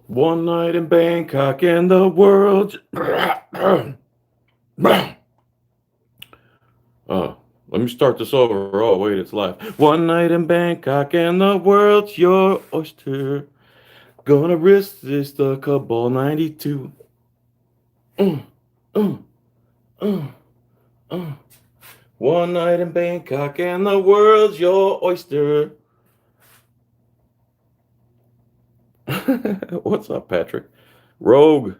One night in Bangkok and the world. Oh, let me start this over. Oh, wait, it's live. One night in Bangkok and the world's your oyster. Gonna risk this the Cabal 92. Uh, uh, uh, uh. One night in Bangkok and the world's your oyster. What's up, Patrick? Rogue.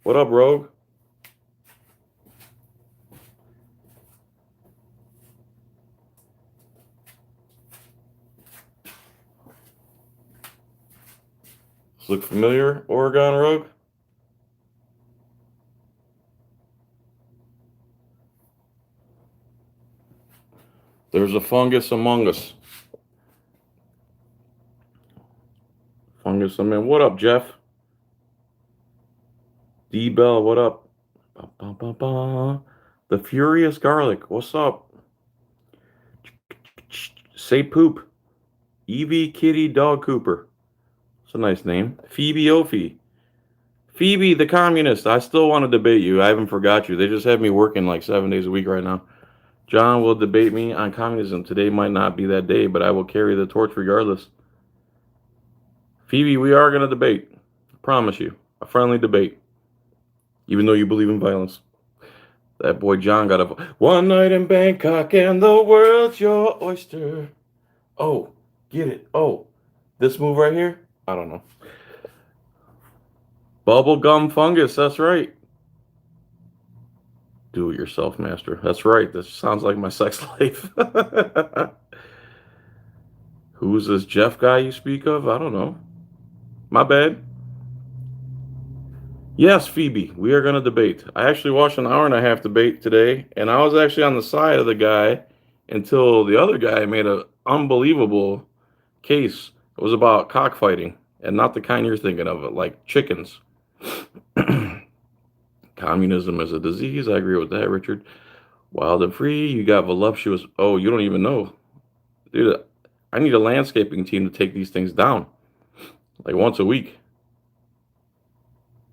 What up, Rogue? Does look familiar, Oregon Rogue? There's a fungus among us. Fungus, I mean, what up, Jeff? D-Bell, what up? Ba, ba, ba, ba. The Furious Garlic, what's up? Say Poop. Evie Kitty Dog Cooper. It's a nice name. Phoebe Ophi. Phoebe the Communist, I still want to debate you. I haven't forgot you. They just have me working like 7 days a week right now. John will debate me on communism. Today might not be that day, but I will carry the torch regardless. Phoebe, we are going to debate. I promise you. A friendly debate. Even though you believe in violence. That boy John got a... One night in Bangkok and the world's your oyster. Oh, get it. Oh, this move right here? I don't know. Bubblegum fungus, that's right. Do it yourself, master. That's right. This sounds like my sex life. Who's this Jeff guy you speak of? I don't know. My bad. Yes, Phoebe, we are going to debate. I actually watched an hour and a half debate today, and I was actually on the side of the guy until the other guy made an unbelievable case. It was about cockfighting, and not the kind you're thinking of, like chickens. Communism is a disease. I agree with that, Richard. Wild and free. You got voluptuous. Oh, you don't even know. Dude, I need a landscaping team to take these things down. Like once a week.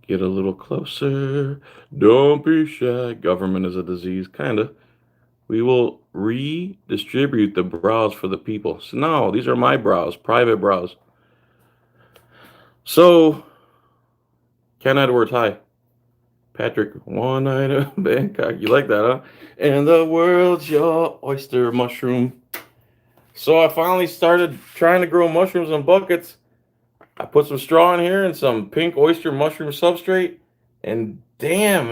Get a little closer. Don't be shy. Government is a disease. Kinda. We will redistribute the browse for the people. So no, these are my browse. Private browse. So, Ken Edwards, hi. Patrick, one night in Bangkok. You like that, huh? And the world's your oyster mushroom. So I finally started trying to grow mushrooms in buckets. I put some straw in here and some pink oyster mushroom substrate. And damn,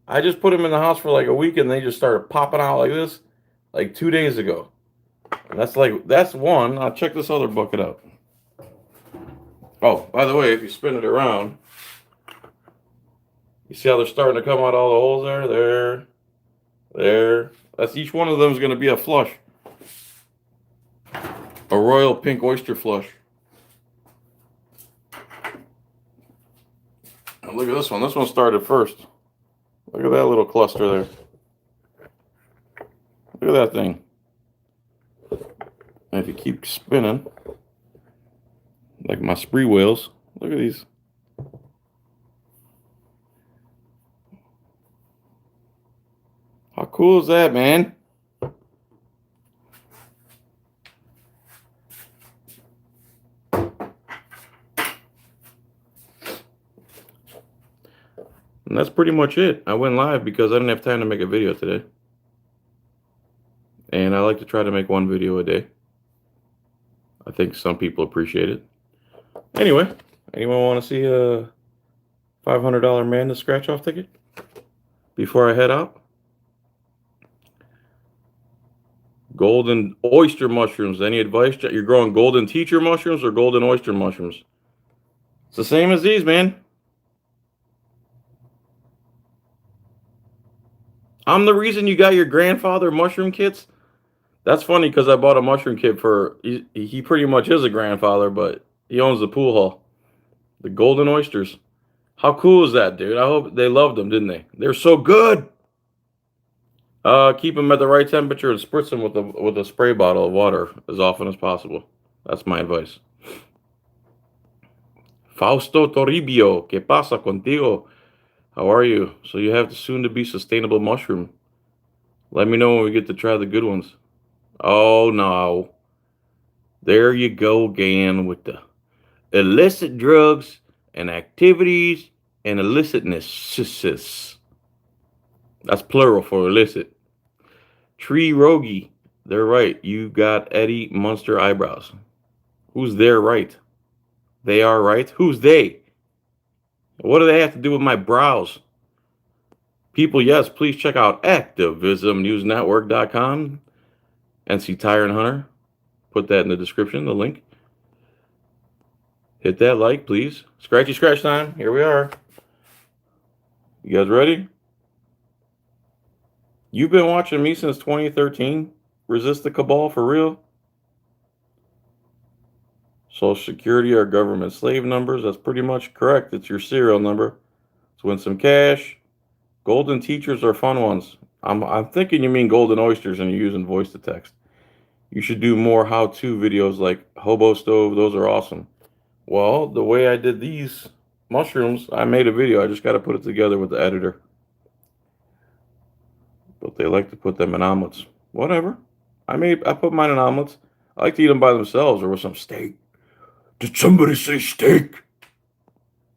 I just put them in the house for like a week and they just started popping out like this like 2 days ago. And that's one. I'll check this other bucket out. Oh, by the way, if you spin it around, you see how they're starting to come out all the holes there? There. That's each one of them is going to be a flush. A royal pink oyster flush. And look at this one. This one started first. Look at that little cluster there. Look at that thing. And if you keep spinning, like my spree wheels, look at these. How cool is that, man? And that's pretty much it. I went live because I didn't have time to make a video today. And I like to try to make one video a day. I think some people appreciate it. Anyway, anyone want to see a $500 man to scratch off ticket before I head out? Golden oyster mushrooms. Any advice? You're growing golden teacher mushrooms or golden oyster mushrooms? It's the same as these, man. I'm the reason you got your grandfather mushroom kits. That's funny because I bought a mushroom kit for, he pretty much is a grandfather, but he owns the pool hall. The golden oysters. How cool is that, dude? I hope they loved them, didn't they? They're so good. Keep them at the right temperature and spritz them with a spray bottle of water as often as possible. That's my advice. Fausto Toribio, ¿qué pasa contigo? How are you? So you have the soon-to-be sustainable mushroom. Let me know when we get to try the good ones. Oh, no. There you go again with the illicit drugs and activities and illicitness. That's plural for illicit. Tree Rogie. They're right. You got Eddie Munster eyebrows. Who's their right? They are right? Who's they? What do they have to do with my brows? People, yes, please check out activismnewsnetwork.com. NC Tire and Hunter. Put that in the description, the link. Hit that like, please. Scratchy scratch time. Here we are. You guys ready? You've been watching me since 2013. Resist the cabal for real? Social Security or government slave numbers. That's pretty much correct. It's your serial number. Let's win some cash. Golden teachers are fun ones. I'm thinking you mean golden oysters and you're using voice to text. You should do more how-to videos like hobo stove. Those are awesome. Well, the way I did these mushrooms, I made a video. I just got to put it together with the editor. But they like to put them in omelets. Whatever. I put mine in omelets. I like to eat them by themselves or with some steak. Did somebody say steak?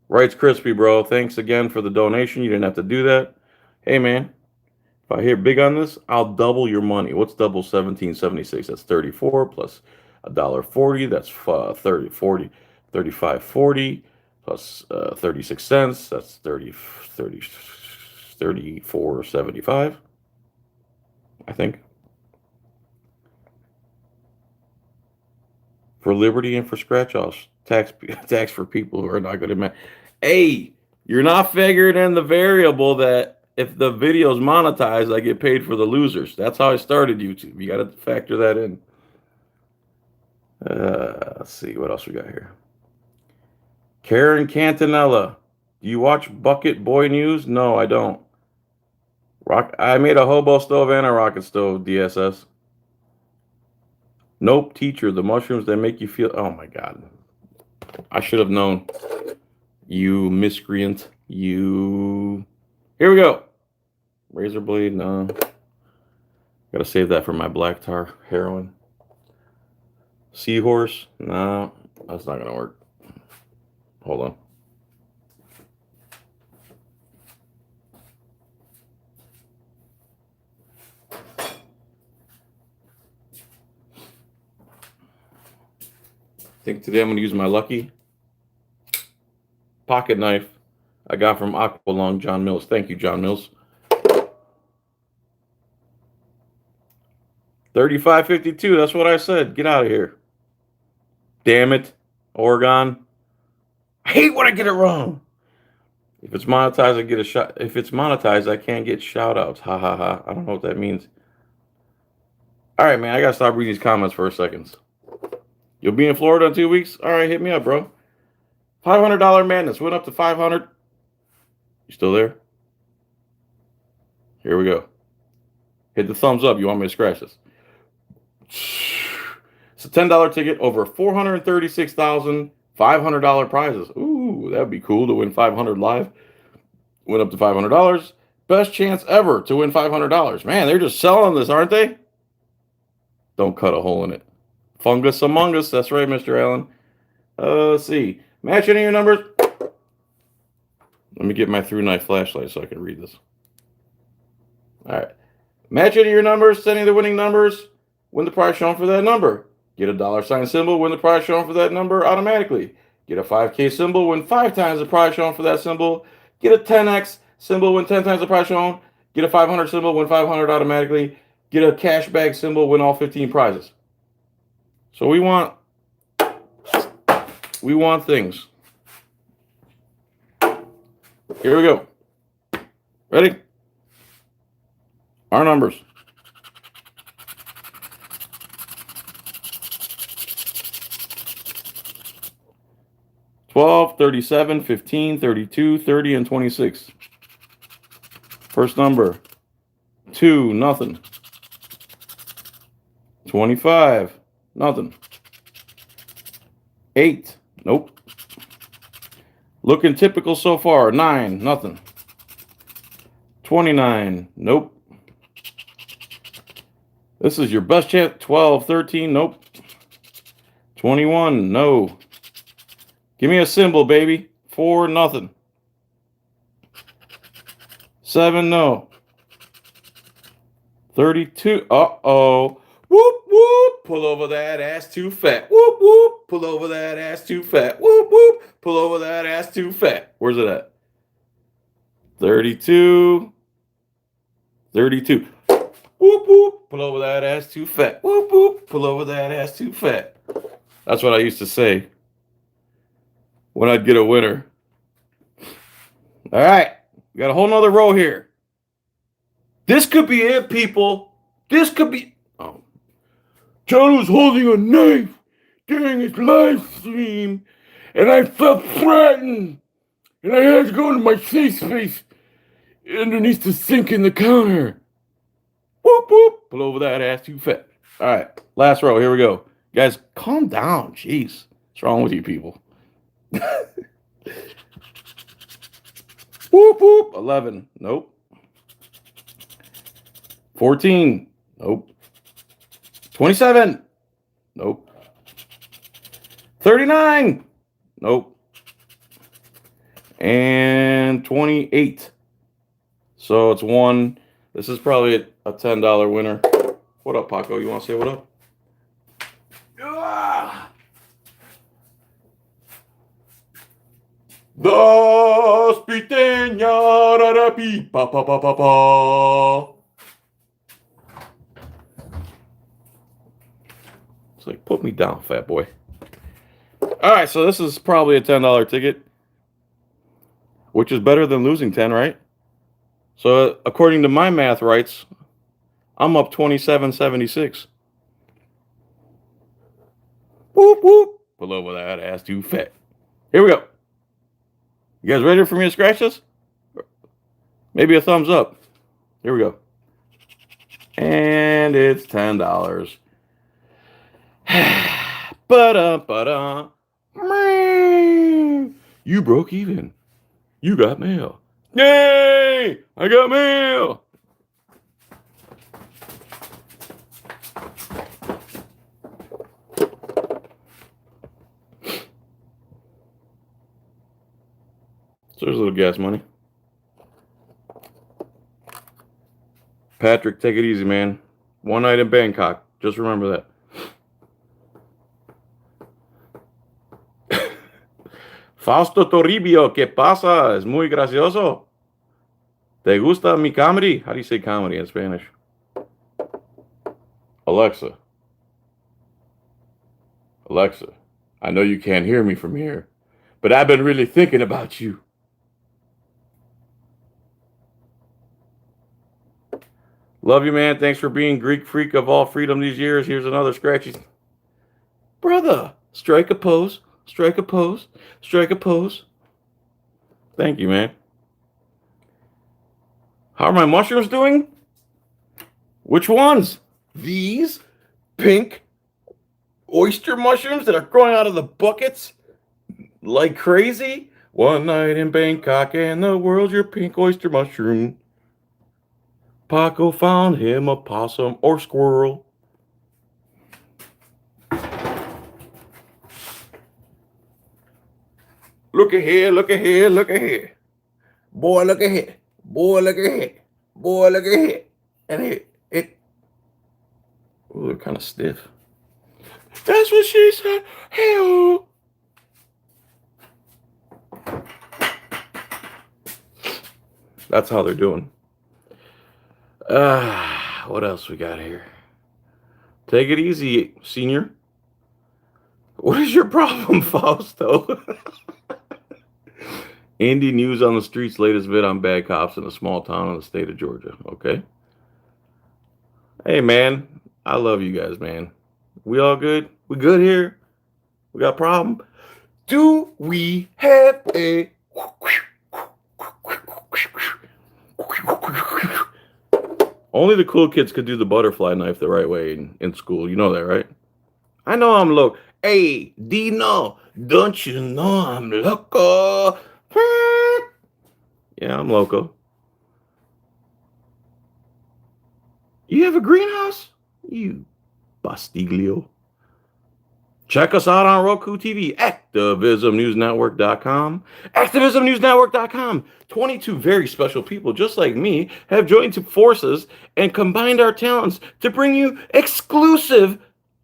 Writes Crispy, bro. Thanks again for the donation. You didn't have to do that. Hey, man. If I hit big on this, I'll double your money. What's double 1776? That's 34 plus $1.40. That's 35.40 plus 36 cents. That's 34.75. I think. For liberty and for scratch-offs. Tax for people who are not good at math. Hey, you're not figuring in the variable that if the video's monetized, I get paid for the losers. That's how I started YouTube. You got to factor that in. Let's see what else we got here. Karen Cantanella. Do you watch Bucket Boy News? No, I don't. I made a hobo stove and a rocket stove, DSS. Nope, teacher. The mushrooms that make you feel... Oh, my God. I should have known. You miscreant. You... Here we go. Razor blade, no. Gotta save that for my black tar heroin. Seahorse, no. That's not gonna work. Hold on. I think today I'm gonna use my lucky pocket knife I got from Aqualung, John Mills. Thank you, John Mills. 35.52. That's what I said. Get out of here. Damn it, Oregon. I hate when I get it wrong. If it's monetized, I get a shot. If it's monetized, I can't get shout outs. Ha ha ha. I don't know what that means. All right, man. I gotta stop reading these comments for a second. You'll be in Florida in 2 weeks? All right, hit me up, bro. $500 madness. Went up to 500. You still there? Here we go. Hit the thumbs up. You want me to scratch this? It's a $10 ticket over $436,500 prizes. Ooh, that'd be cool to win 500 live. Went up to $500. Best chance ever to win $500. Man, they're just selling this, aren't they? Don't cut a hole in it. Fungus among us. That's right, Mr. Allen. Let's see. Match any of your numbers. Let me get my through knife flashlight so I can read this. All right. Match any of your numbers. Send any of the winning numbers. Win the prize shown for that number. Get a $sign symbol. Win the prize shown for that number automatically. Get a 5K symbol. Win 5 times the prize shown for that symbol. Get a 10X symbol. Win 10 times the prize shown. Get a 500 symbol. Win 500 automatically. Get a cash bag symbol. Win all 15 prizes. So we want things. Here we go. Ready? Our numbers. $12, $37, $15, $32, $30, and $26. First number. 2, nothing. 25, nothing. 8, nope. Looking typical so far. 9, nothing. 29, nope. This is your best chance. 12, 13, nope. 21, no. Give me a symbol, baby. 4, nothing. 7, no. 32, uh-oh. Whoop, whoop, pull over that ass too fat. Whoop, whoop, pull over that ass too fat. Whoop, whoop, pull over that ass too fat. Where's it at? 32. 32. Whoop, whoop, pull over that ass too fat. Whoop, whoop, pull over that ass too fat. That's what I used to say when I'd get a winner. All right, we got a whole nother row here. This could be it, people. This could be... Oh. John was holding a knife during his live stream, and I felt threatened, and I had to go into my safe space underneath the sink in the counter. Whoop, whoop. Pull over that ass too fat. All right, last row. Here we go. Guys, calm down. Jeez. What's wrong with you people? Whoop, whoop. 11. Nope. 14. Nope. 27. Nope. 39. Nope. And 28. So it's 1. This is probably a $10 winner. What up, Paco? You want to say what up? Dos piteña rarapi pa pa pa pa pa. It's like, put me down, fat boy. All right, so this is probably a $10 ticket, which is better than losing 10, right? So according to my math rights, I'm up 27.76. Whoop whoop. Pull over that ass too fat. Here we go. You guys ready for me to scratch this? Maybe a thumbs up. Here we go. And it's $10. Ba-da. You broke even. You got mail. Yay! I got mail. So there's a little gas money. Patrick, take it easy, man. One night in Bangkok. Just remember that. Fausto Toribio, ¿qué pasa? Es muy gracioso. ¿Te gusta mi comedy? How do you say comedy in Spanish? Alexa. Alexa, I know you can't hear me from here, but I've been really thinking about you. Love you, man. Thanks for being Greek freak of all freedom these years. Here's another scratchy. Brother, strike a pose. Strike a pose. Strike a pose. Thank you, man. How are my mushrooms doing? Which ones? These pink oyster mushrooms that are growing out of the buckets like crazy? One night in Bangkok and the world's your pink oyster mushroom. Paco found him a possum or squirrel. Look at here, look at here, look at here. Boy, look at here. Boy, look at here. Boy, look at here. And it. Oh, they're kind of stiff. That's what she said. Hey-oh. That's how they're doing. What else we got here? Take it easy, senior. What is your problem, Fausto? Indie news on the streets, latest vid on bad cops in a small town in the state of Georgia. Okay. Hey, man. I love you guys, man. We all good? We good here? We got a problem? Do we have a... Only the cool kids could do the butterfly knife the right way in school. You know that, right? I know I'm low. Hey, Dino, don't you know I'm loco? Yeah, I'm local. You have a greenhouse? You bastiglio. Check us out on Roku TV, ActivismNewsNetwork.com. ActivismNewsNetwork.com. 22 very special people just like me have joined forces and combined our talents to bring you exclusive,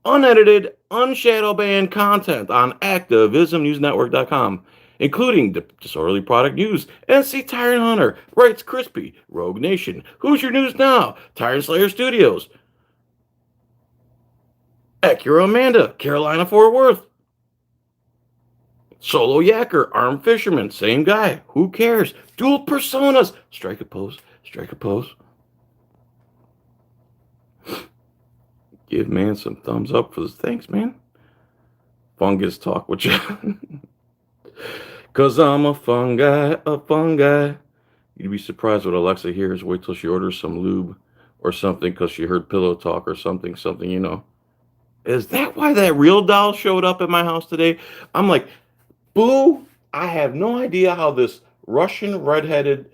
unedited, unshadow banned content on ActivismNewsNetwork.com, including the Disorderly Product News, NC Tyrant Hunter, Rights Crispy, Rogue Nation, Who's Your News Now, Tyrant Slayer Studios, Acura Amanda, Carolina Fort Worth, Solo Yacker, Armed Fisherman, same guy. Who cares? Dual personas. Strike a pose. Strike a pose. Give man some thumbs up for this. Thanks, man. Fungus talk with you. Cause I'm a fun guy, a fun guy. You'd be surprised what Alexa hears. Wait till she orders some lube or something because she heard pillow talk or something, you know. Is that why that real doll showed up at my house today? I'm like, boo, I have no idea how this Russian redheaded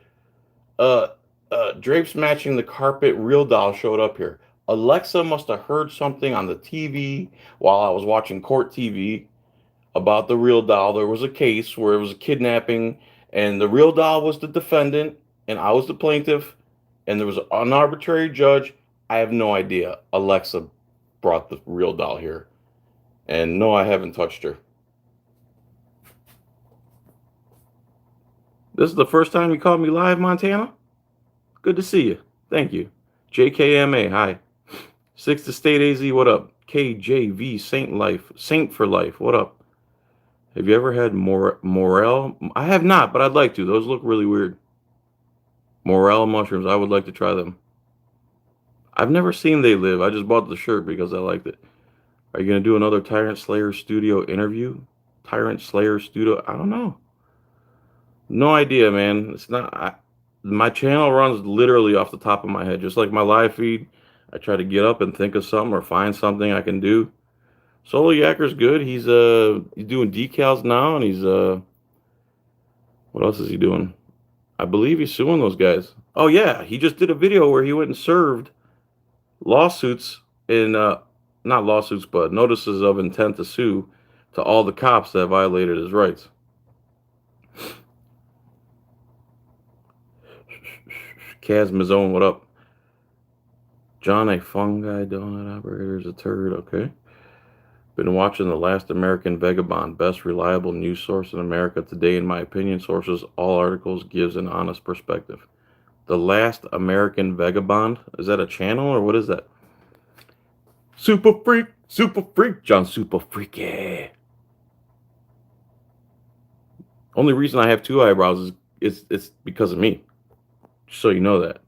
drapes matching the carpet real doll showed up here. Alexa must have heard something on the TV while I was watching court TV about the real doll. There was a case where it was a kidnapping, and the real doll was the defendant, and I was the plaintiff, and there was an arbitrary judge. I have no idea. Alexa brought the real doll here. And no, I haven't touched her. This is the first time you called me live, Montana? Good to see you. Thank you. JKMA, hi. Sixth Estate AZ, what up? KJV, Saint for Life, what up? Have you ever had morel? I have not, but I'd like to. Those look really weird. Morel mushrooms, I would like to try them. I've never seen They Live. I just bought the shirt because I liked it. Are you going to do another Tyrant Slayer Studio interview? Tyrant Slayer Studio? I don't know. No idea, man. It's not. My channel runs literally off the top of my head, just like my live feed. I try to get up and think of something or find something I can do. Solo Yacker's good. He's doing decals now, and he's what else is he doing? I believe he's suing those guys. Oh yeah, he just did a video where he went and served lawsuits in not lawsuits, but notices of intent to sue to all the cops that violated his rights. Casmazone, what up? John, a fungi donut operator is a turd. Okay. Been watching The Last American Vagabond, best reliable news source in America today, in my opinion. Sources all articles, gives an honest perspective. The Last American Vagabond, is that a channel or what is that? Super freak, John Super Freaky. Only reason I have two eyebrows is it's because of me. Just so you know that.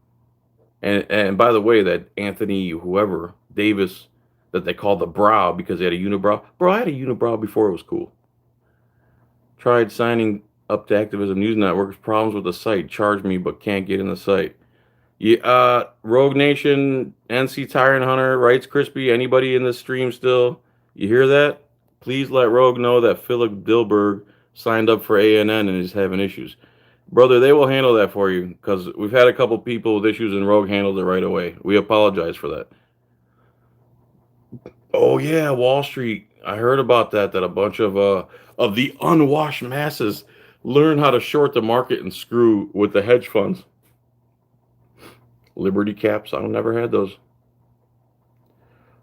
And by the way, that Anthony whoever Davis that they call the brow because he had a unibrow. Bro, I had a unibrow before it was cool. Tried signing up to Activism News Network's problems with the site. Charge me but can't get in the site. Yeah, Rogue Nation, NC Tyrant Hunter, Rights Crispy, anybody in this stream still? You hear that? Please let Rogue know that Philip Dilberg signed up for ANN and is having issues. Brother, they will handle that for you because we've had a couple people with issues and Rogue handled it right away. We apologize for that. Oh yeah, Wall Street. I heard about that a bunch of the unwashed masses learn how to short the market and screw with the hedge funds. Liberty caps, I've never had those.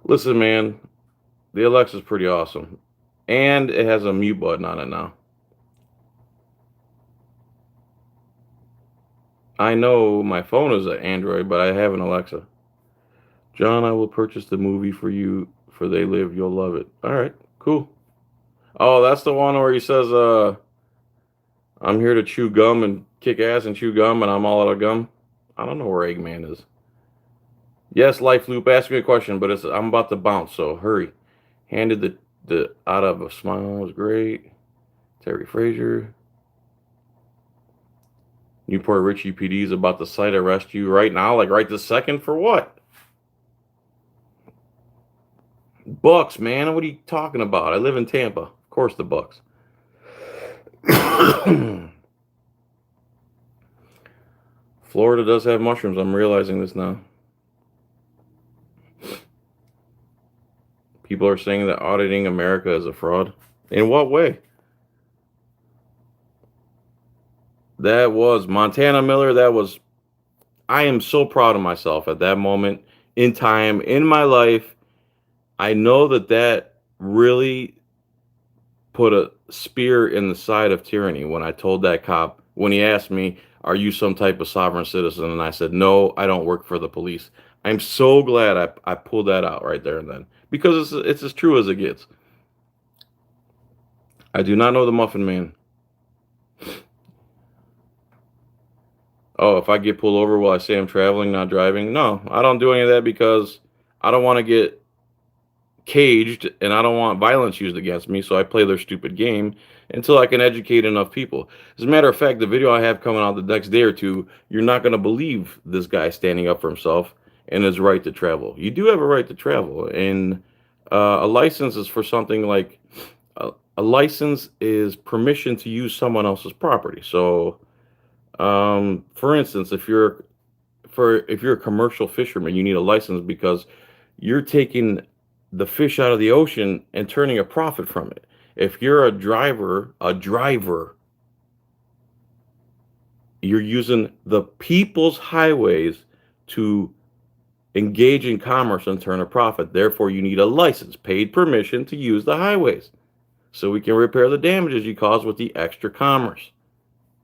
Listen, man, the Alexa's pretty awesome. And it has a mute button on it now. I know my phone is an Android, but I have an Alexa. John, I will purchase the movie for you for They Live. You'll love it. All right, cool. Oh, that's the one where he says, I'm here to chew gum and kick ass and chew gum, and I'm all out of gum. I don't know where Eggman is. Yes, Life Loop, ask me a question, but I'm about to bounce, so hurry. Handed the out of a smile was great. Terry Frazier. Newport Richie PD is about to cite arrest you right now, like right this second for what? Bucks, man. What are you talking about? I live in Tampa. Of course, the Bucks. Florida does have mushrooms. I'm realizing this now. People are saying that auditing America is a fraud. In what way? That was Montana Miller. I am so proud of myself at that moment in time in my life. I know that really put a spear in the side of tyranny when I told that cop, when he asked me, "Are you some type of sovereign citizen?" And I said, "No, I don't work for the police." I'm so glad I pulled that out right there and then because it's as true as it gets. I do not know the Muffin Man. Oh, if I get pulled over while I say I'm traveling, not driving, no, I don't do any of that because I don't want to get caged and I don't want violence used against me. So I play their stupid game until I can educate enough people. As a matter of fact, the video I have coming out the next day or two, you're not going to believe this guy standing up for himself and his right to travel. You do have a right to travel, and a license is for something like a license is permission to use someone else's property. So, for instance, if you're a commercial fisherman, you need a license because you're taking the fish out of the ocean and turning a profit from it. If you're a driver, you're using the people's highways to engage in commerce and turn a profit. Therefore, you need a license, paid permission to use the highways so we can repair the damages you cause with the extra commerce.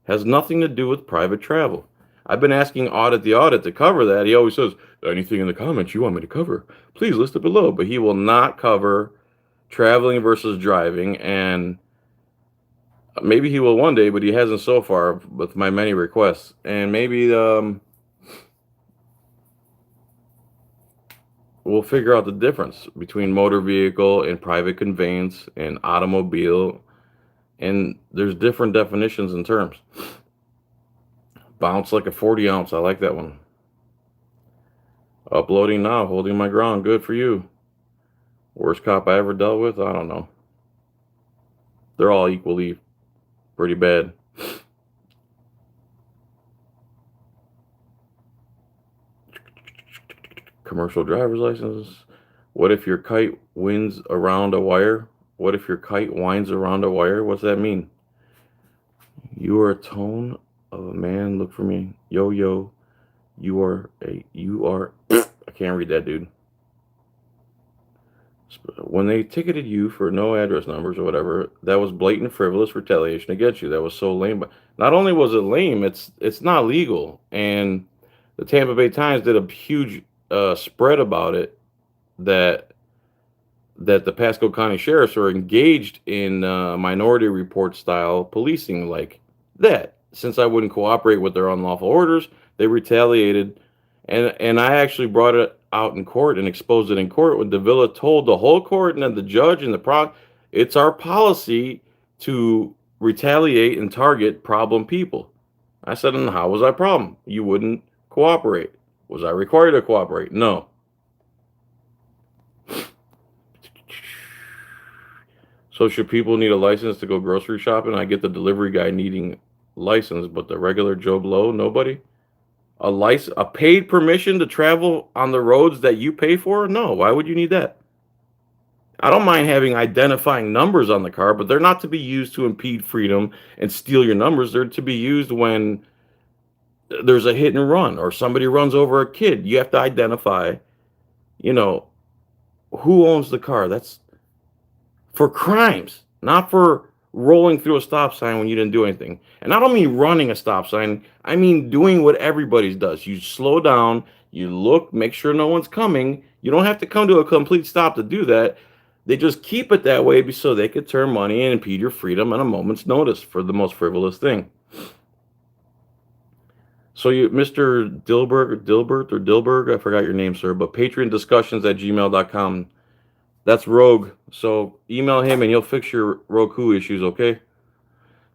Has nothing to do with private travel. I've been asking Audit the Audit to cover that. He always says, anything in the comments you want me to cover, please list it below. But he will not cover traveling versus driving. And maybe he will one day, but he hasn't so far with my many requests. And maybe we'll figure out the difference between motor vehicle and private conveyance and automobile. And there's different definitions and terms. Bounce like a 40 ounce. I like that one. Uploading now, holding my ground. Good for you. Worst cop I ever dealt with? I don't know. They're all equally pretty bad. Commercial driver's license. What if your kite winds around a wire? What if your kite winds around a wire? What's that mean? You are a tone of a man. Look for me. Yo, yo. You are. I can't read that, dude. When they ticketed you for no address numbers or whatever, that was blatant frivolous retaliation against you. That was so lame. But not only was it lame, it's not legal. And the Tampa Bay Times did a huge spread about it that the Pasco County sheriffs are engaged in minority report style policing like that. Since I wouldn't cooperate with their unlawful orders, they retaliated, and I actually brought it out in court and exposed it in court when Davila told the whole court and then the judge and it's our policy to retaliate and target problem people. I said, and how was I problem? You wouldn't cooperate. Was I required to cooperate? No. So should people need a license to go grocery shopping? I get the delivery guy needing license, but the regular Joe Blow, nobody? A paid permission to travel on the roads that you pay for? No, why would you need that? I don't mind having identifying numbers on the car, but they're not to be used to impede freedom and steal your numbers. They're to be used when there's a hit and run or somebody runs over a kid. You have to identify, you know, who owns the car. That's for crimes, not for rolling through a stop sign when you didn't do anything. And I don't mean running a stop sign. I mean doing what everybody does. You slow down, you look, make sure no one's coming. You don't have to come to a complete stop to do that. They just keep it that way so they could turn money and impede your freedom at a moment's notice for the most frivolous thing. So you, Mr. Dilbert, I forgot your name, sir, but patreondiscussions@gmail.com. That's Rogue. So email him and he'll fix your Roku issues, okay?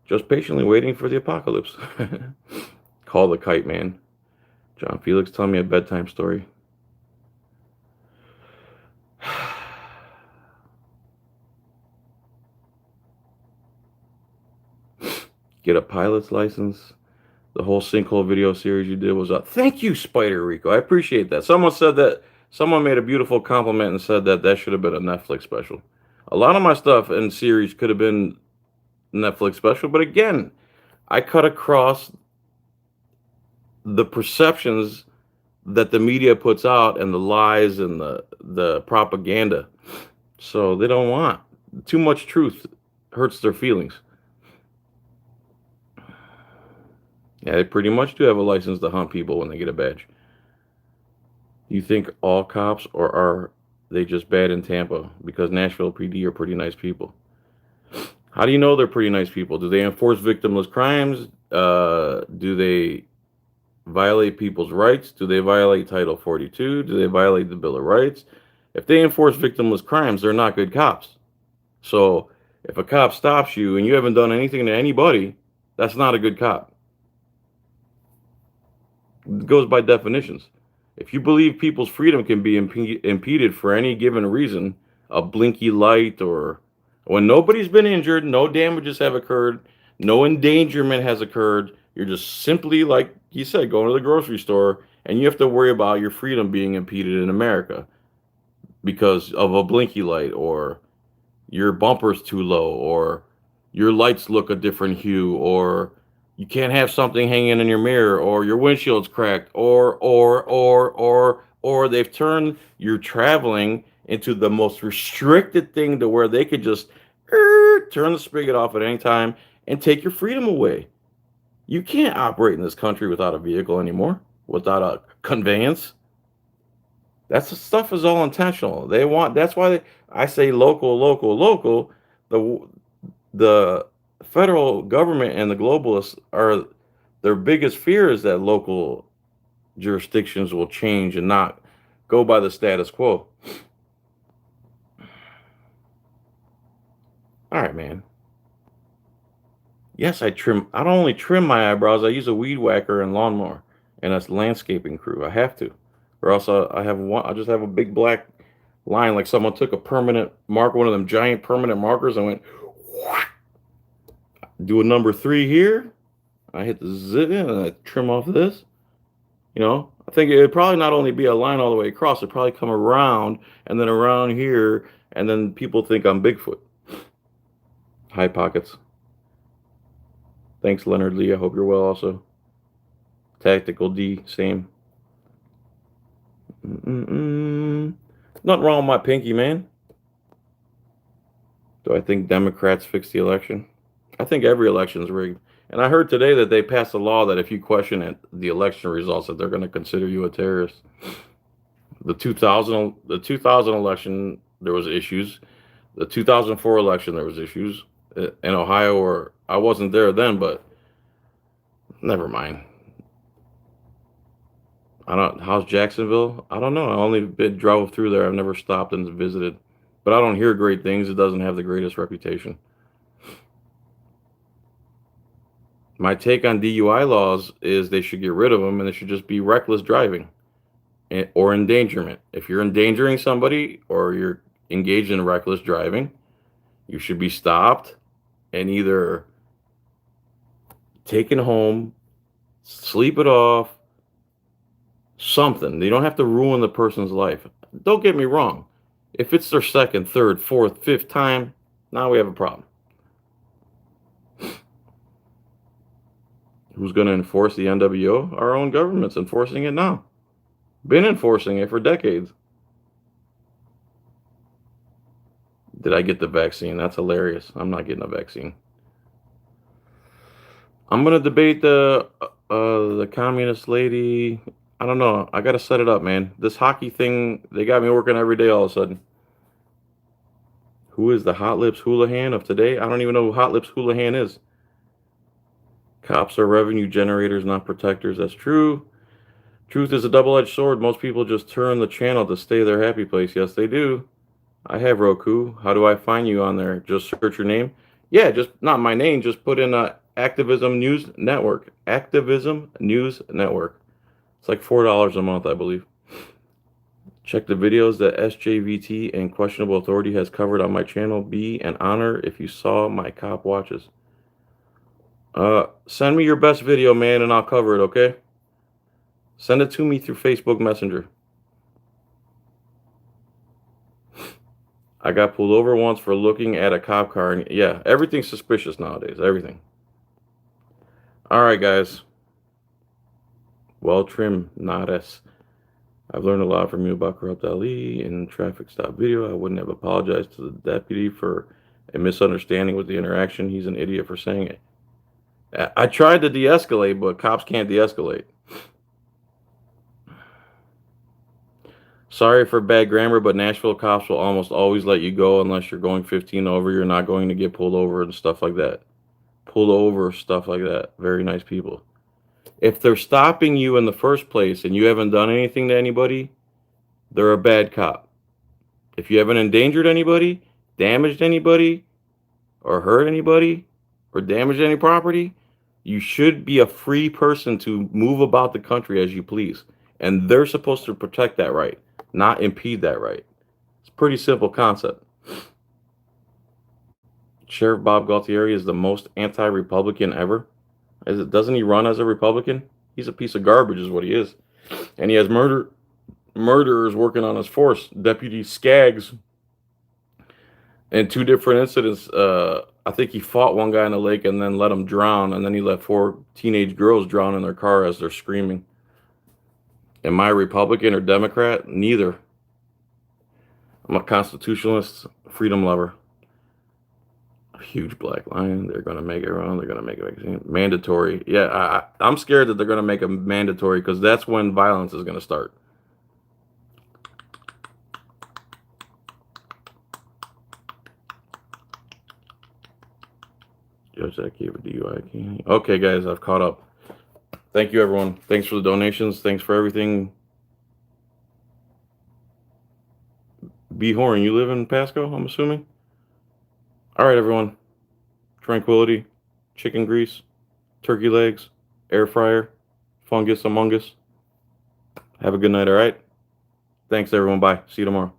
Just patiently waiting for the apocalypse. Call the kite man. John Felix, tell me a bedtime story. Get a pilot's license. The whole sinkhole video series you did was thank you, Spider Rico. I appreciate that. Someone said that. Someone made a beautiful compliment and said that that should have been a Netflix special. A lot of my stuff and series could have been Netflix special, but again, I cut across the perceptions that the media puts out and the lies and the propaganda. So they don't want too much truth hurts their feelings. Yeah, they pretty much do have a license to hunt people when they get a badge. You think all cops, or are they just bad in Tampa? Because Nashville PD are pretty nice people. How do you know they're pretty nice people? Do they enforce victimless crimes? Do they violate people's rights? Do they violate Title 42? Do they violate the Bill of Rights? If they enforce victimless crimes, they're not good cops. So if a cop stops you and you haven't done anything to anybody, that's not a good cop. It goes by definitions. If you believe people's freedom can be impeded for any given reason, a blinky light, or when nobody's been injured, no damages have occurred, no endangerment has occurred, you're just simply, like you said, going to the grocery store, and you have to worry about your freedom being impeded in America because of a blinky light, or your bumper's too low, or your lights look a different hue, or you can't have something hanging in your mirror, or your windshield's cracked, or they've turned your traveling into the most restricted thing to where they could just turn the spigot off at any time and take your freedom away. You can't operate in this country without a vehicle anymore, without a conveyance. That's stuff is all intentional. They want. That's why I say local, local, local. The the federal government and the globalists are their biggest fear is that local jurisdictions will change and not go by the status quo. All right, man. Yes, I trim. I don't only trim my eyebrows. I use a weed whacker and lawnmower and a landscaping crew. I have to, or else I have one. I just have a big black line, like someone took a permanent mark, one of them giant permanent markers, and went do a number 3 here. I hit the zip in and I trim off this. I think it would probably not only be a line all the way across, it'd probably come around and then around here, and then people think I'm Bigfoot. High pockets. Thanks, Leonard Lee. I hope you're well also. Tactical D, same. Nothing wrong with my pinky, man. Do I think Democrats fixed the election? I think every election is rigged. And I heard today that they passed a law that if you question the election results, that they're going to consider you a terrorist. The 2000 election, there was issues. The 2004 election, there was issues in Ohio, or I wasn't there then, but never mind. How's Jacksonville? I don't know. I only drove through there. I've never stopped and visited, but I don't hear great things. It doesn't have the greatest reputation. My take on DUI laws is they should get rid of them, and it should just be reckless driving or endangerment. If you're endangering somebody or you're engaged in reckless driving, you should be stopped and either taken home, sleep it off, something. They don't have to ruin the person's life. Don't get me wrong. If it's their second, third, fourth, fifth time, now we have a problem. Who's going to enforce the NWO? Our own government's enforcing it now. Been enforcing it for decades. Did I get the vaccine? That's hilarious. I'm not getting a vaccine. I'm going to debate the communist lady. I don't know. I got to set it up, man. This hockey thing, they got me working every day all of a sudden. Who is the Hot Lips Houlihan of today? I don't even know who Hot Lips Houlihan is. Cops are revenue generators, not protectors. That's true. Truth is a double-edged sword. Most people just turn the channel to stay their happy place. Yes, they do. I have Roku. How do I find you on there? Just search your name? Yeah, just not my name. Just put in Activism News Network. Activism News Network. It's like $4 a month, I believe. Check the videos that SJVT and Questionable Authority has covered on my channel. Be an honor if you saw my cop watches. Send me your best video, man, and I'll cover it, okay? Send it to me through Facebook Messenger. I got pulled over once for looking at a cop car, and yeah, everything's suspicious nowadays. Everything. All right, guys. Well trimmed, not as. I've learned a lot from you about Corrupt Ali in traffic stop video. I wouldn't have apologized to the deputy for a misunderstanding with the interaction. He's an idiot for saying it. I tried to de-escalate, but cops can't de-escalate. Sorry for bad grammar, but Nashville cops will almost always let you go unless you're going 15 over. You're not going to get pulled over and stuff like that. Pulled over, stuff like that. Very nice people. If they're stopping you in the first place and you haven't done anything to anybody, they're a bad cop. If you haven't endangered anybody, damaged anybody, or hurt anybody, or damaged any property, you should be a free person to move about the country as you please. And they're supposed to protect that right, not impede that right. It's a pretty simple concept. Sheriff Bob Galtieri is the most anti-Republican ever. Doesn't he run as a Republican? He's a piece of garbage is what he is. And he has murderers working on his force. Deputy Skaggs, in 2 different incidents, I think he fought one guy in the lake and then let him drown, and then he let 4 teenage girls drown in their car as they're screaming. Am I Republican or Democrat? Neither. I'm a constitutionalist, freedom lover. A huge black lion. They're going to make it wrong. They're going to make it mandatory. Yeah, I'm scared that they're going to make it mandatory because that's when violence is going to start. Judge that gave a DUI. Okay, guys, I've caught up. Thank you, everyone. Thanks for the donations. Thanks for everything. B. Horn, you live in Pasco, I'm assuming? All right, everyone. Tranquility, chicken grease, turkey legs, air fryer, fungus among us. Have a good night, all right? Thanks, everyone. Bye. See you tomorrow.